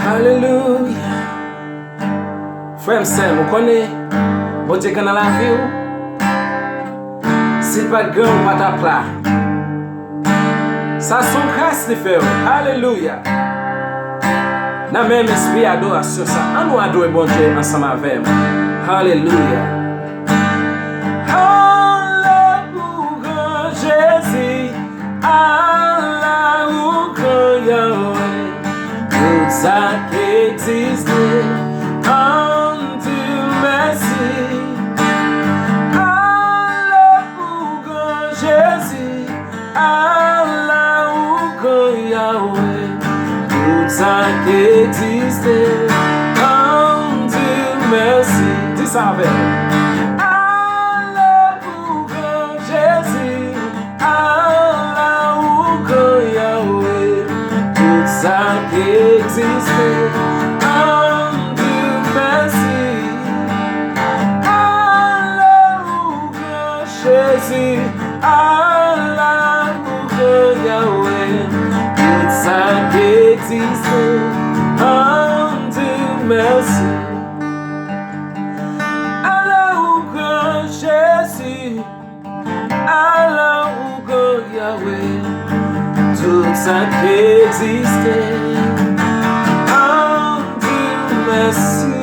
Hallelujah. Frère Sam, vous connaissez? Bon Dieu, dans la vie, c'est pas grand, pas ta plat. Ça son grâce de faire. Alléluia. Dans le même esprit adoration, ça. On nous adore bon Dieu ensemble avec moi. Alléluia. Alléluia, Jésus. Alléluia, Yahweh. Tout ça qui existe. Yahweh, tout ça qui existe, en Dieu merci. Dis ça avec moi. Alléluia, Jésus, Alléluia, Yahweh, tout ça qui existe, en Dieu merci. Alléluia, Jésus, Alléluia, Yahweh. Ça qui existe, en Dieu merci. Alléluia, Jésus, Alléluia, Yahweh. Tout ça qui existe, en Dieu merci.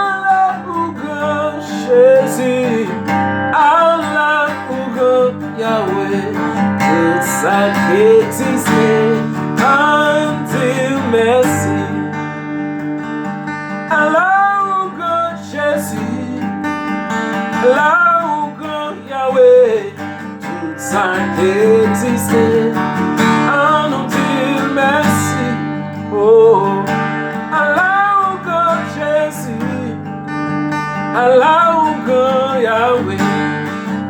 Alléluia, Jésus, Alléluia, Yahweh. Tout ça qui existe, en Dieu merci. Alléluia, Jésus, Alléluia, Yahweh. Tout ça qui existe, en Dieu merci. Oh, Alléluia, Jésus, Alléluia, Yahweh.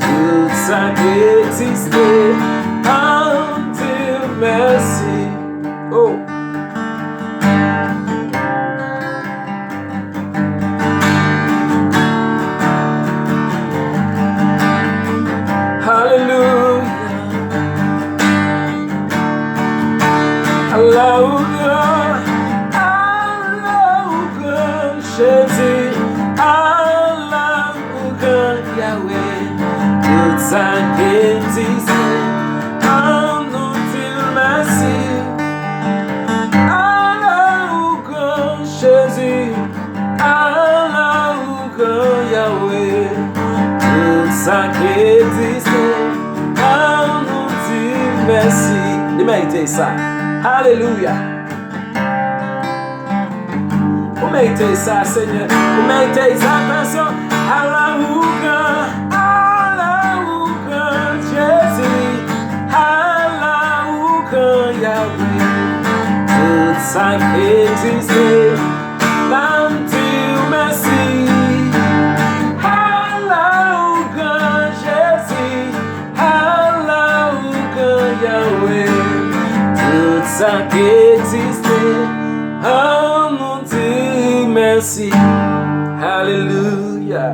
Tout ça qui existe, en Dieu merci. Oh. Hallelujah. Alléluia. Alléluia, Jésus. Alléluia, Yahweh. Tout ça qui existe, en Dieu merci. Alléluia, Jésus. Alléluia, Yahweh. Tout ça qui existe, en Dieu merci. Méritez ça. Alléluia. Vous méritez ça, Seigneur. Vous méritez ça, attention. Alléluia. Tout ça qui existe, en Dieu merci. Alléluia, Jésus, Alléluia, Yahweh. Tout ça qui existe, en Dieu merci. Alléluia.